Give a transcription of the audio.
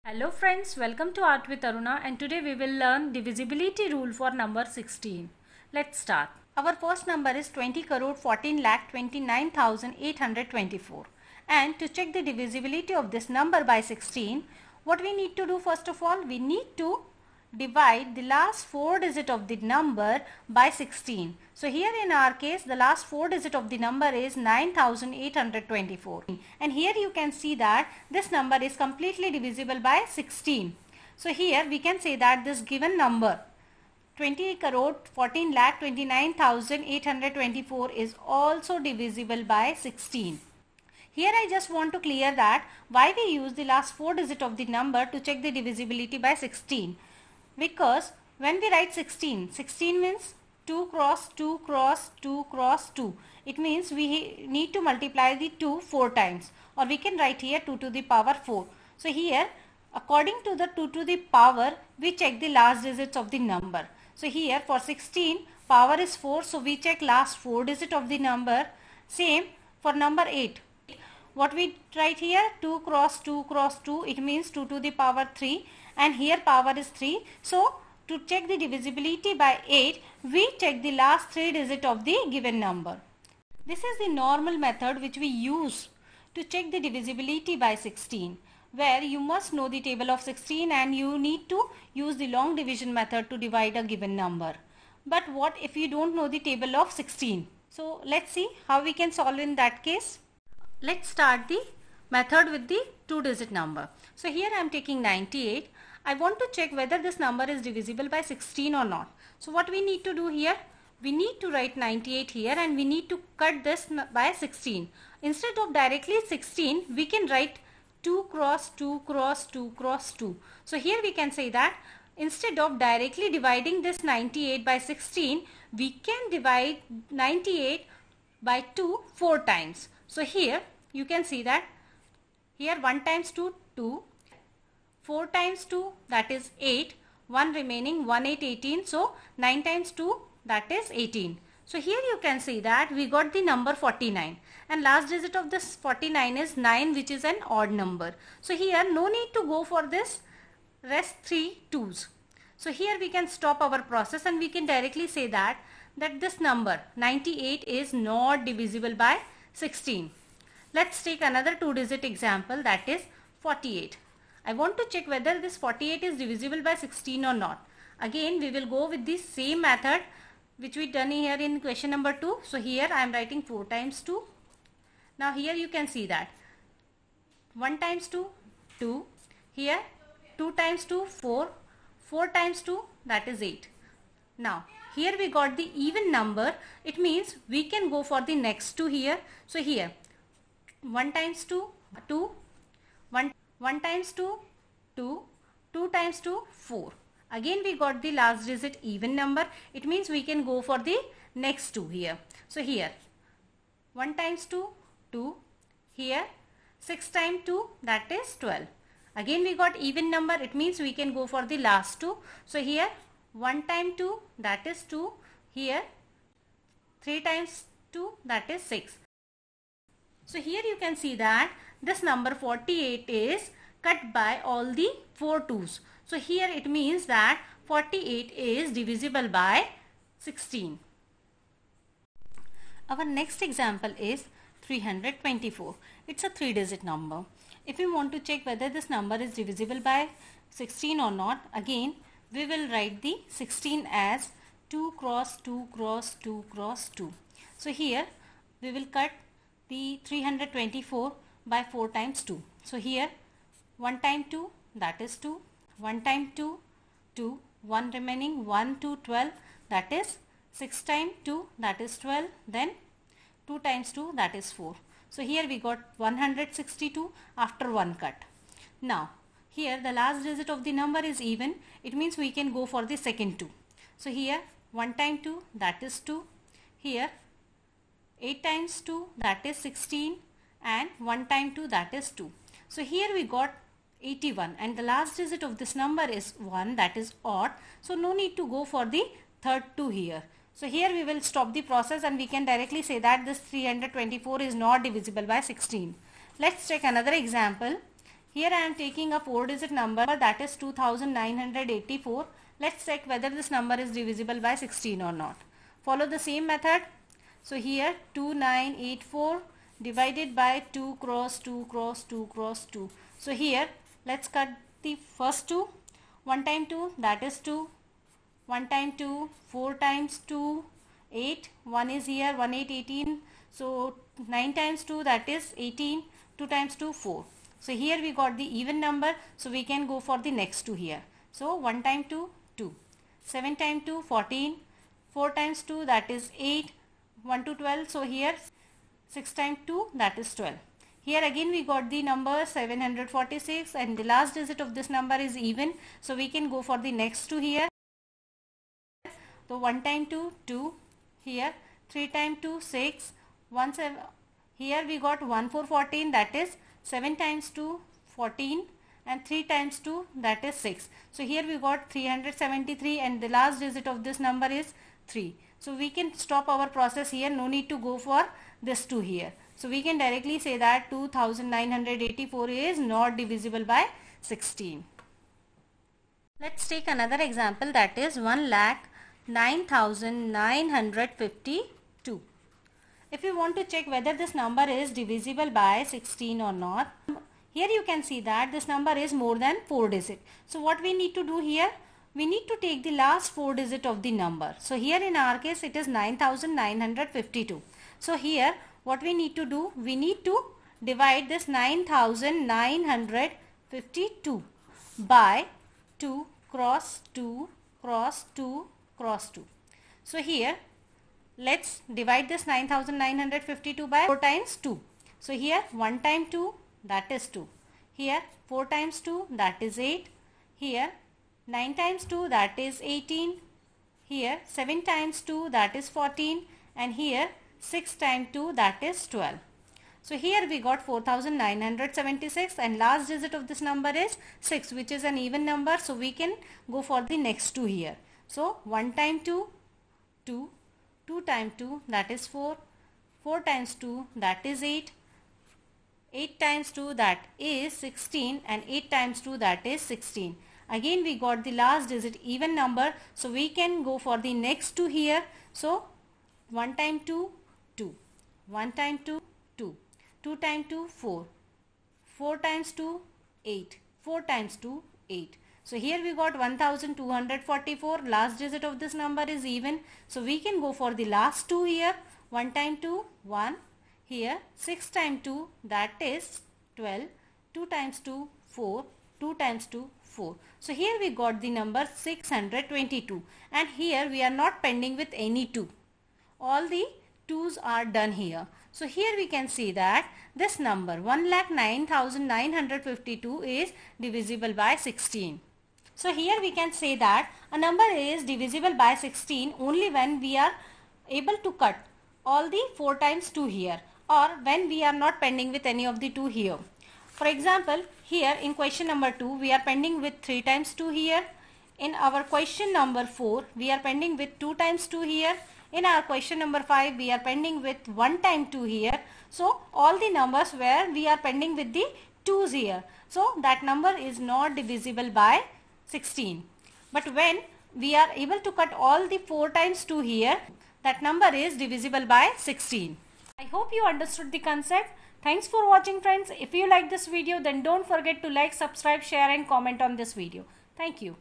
Hello friends, welcome to Art with Aruna, and today we will learn divisibility rule for number 16. Let's start. Our first number is 20 crore 14 lakh 29,824, and to check the divisibility of this number by 16, what we need to do, first of all, we need to divide the last 4 digit of the number by 16. So here in our case the last 4 digit of the number is 9824, and here you can see that this number is completely divisible by 16. So here we can say that this given number 20 crore 14 lakh 29,824 is also divisible by 16. Here I just want to clear that why we use the last 4 digit of the number to check the divisibility by 16. Because when we write 16 means 2 cross 2 cross 2 cross 2. It means we need to multiply the 2 4 times, or we can write here 2 to the power 4. So here according to the 2 to the power we check the last digits of the number. So here for 16 power is 4, so we check last 4 digit of the number. Same for number 8. What we write here 2 cross 2 cross 2, it means 2 to the power 3, and here power is 3. So to check the divisibility by 8, we check the last 3 digit of the given number. This is the normal method which we use to check the divisibility by 16, where you must know the table of 16 and you need to use the long division method to divide a given number. But what if you don't know the table of 16? So let's see how we can solve in that case. Let's start the method with the 2 digit number. So here I am taking 98. I want to check whether this number is divisible by 16 or not. So what we need to do here, we need to write 98 here and we need to cut this by 16. Instead of directly 16, we can write 2 cross 2 cross 2 cross 2. So here we can say that instead of directly dividing this 98 by 16, we can divide 98 by 2 4 times. So here you can see that here 1 times 2, 2, 4 times 2, that is 8, 1 remaining, 1 8 18, so 9 times 2, that is 18. So here you can see that we got the number 49, and last digit of this 49 is 9, which is an odd number. So here no need to go for this rest 3 2's. So here we can stop our process and we can directly say that this number 98 is not divisible by 16. Let's take another 2 digit example, that is 48. I want to check whether this 48 is divisible by 16 or not. Again we will go with the same method which we done here in question number 2. So here I am writing 4 times 2. Now here you can see that 1 times 2, 2. Here 2 times 2, 4. 4 times 2, that is 8. Now here we got the even number. It means we can go for the next 2 here. So here 1 times 2, 2. 1 times 2, 2. 2 times 2, 4. Again we got the last digit even number. It means we can go for the next 2 here. So here 1 times 2, 2. Here 6 times 2, that is 12. Again we got even number. It means we can go for the last 2. So here 1 times 2, that is 2. Here 3 times 2, that is 6. So here you can see that this number 48 is cut by all the 4 2's. So here it means that 48 is divisible by 16. Our next example is 324. It's a 3 digit number. If we want to check whether this number is divisible by 16 or not, again we will write the 16 as 2 cross 2 cross 2 cross 2. So here we will cut the 324 by 4 times 2. So here 1 times 2, that is 2. 1 times 2, 2. 1 remaining, 1 to 12, that is 6 times 2, that is 12. Then 2 times 2, that is 4. So here we got 162 after 1 cut. Now here the last digit of the number is even. It means we can go for the second 2. So here 1 times 2, that is 2. Here 8 times 2, that is 16, and 1 times 2, that is 2. So here we got 81, and the last digit of this number is 1, that is odd. So no need to go for the third 2 here. So here we will stop the process and we can directly say that this 324 is not divisible by 16. Let's take another example. Here I am taking a 4-digit number, that is 2984. Let's check whether this number is divisible by 16 or not. Follow the same method. So here 2984 divided by 2 cross 2 cross 2 cross 2. So here let's cut the first 2. 1 times 2, that is 2. 1 times 2, 4 times 2, 8. 1 is here, 1 8 18. So 9 times 2, that is 18. 2 times 2, 4. So here we got the even number, so we can go for the next 2 here. So 1 times 2, 2. 7 times 2, 14. 4 times 2, that is 8. 1 to 12, so here 6 times 2, that is 12. Here again we got the number 746 and the last digit of this number is even, so we can go for the next 2 here. So 1 times 2, 2. Here 3 times 2, 6. 1 7. Here we got 1 4 14, that is 7 times 2, 14, and 3 times 2, that is 6. So here we got 373 and the last digit of this number is 3. So we can stop our process here, no need to go for this 2 here. So we can directly say that 2984 is not divisible by 16. Let's take another example, that is 1,09,952. If you want to check whether this number is divisible by 16 or not, here you can see that this number is more than 4 digits. So what we need to do here? We need to take the last 4 digit of the number. So here in our case it is 9,952. So here what we need to do? We need to divide this 9,952 by 2 cross 2 cross 2 cross 2. So here let's divide this 9,952 by 4 times 2. So here 1 times 2, that is 2. Here 4 times 2, that is 8. Here 9 times 2, that is 18. Here 7 times 2, that is 14. And here 6 times 2, that is 12. So here we got 4,976 and last digit of this number is 6, which is an even number. So we can go for the next 2 here. So 1 times 2, 2. 2 times 2, that is 4. 4 times 2, that is 8. 8 times 2, that is 16, and 8 times 2, that is 16. Again we got the last digit even number, so we can go for the next 2 here. So 1 times 2, 2. 1 times 2, 2. 2 times 2, 4. 4 times 2, 8. 4 times 2, 8. So here we got 1244. Last digit of this number is even. So we can go for the last 2 here. 1 times 2, 1. Here 6 times 2, that is 12. 2 times 2, 4. 2 times 2, 4. So here we got the number 622. And here we are not pending with any 2. All the 2's are done here. So here we can see that this number 1,09,952 is divisible by 16. So here we can say that a number is divisible by 16 only when we are able to cut all the 4 times 2 here, or when we are not pending with any of the 2 here. For example, here in question number 2 we are pending with 3 times 2 here. In our question number 4 we are pending with 2 times 2 here. In our question number 5 we are pending with 1 times 2 here. So all the numbers where we are pending with the 2's here. So that number is not divisible by 16. But when we are able to cut all the 4 times 2 here, that number is divisible by 16. I hope you understood the concept. Thanks for watching, friends. If you like this video, then don't forget to like, subscribe, share and comment on this video. Thank you.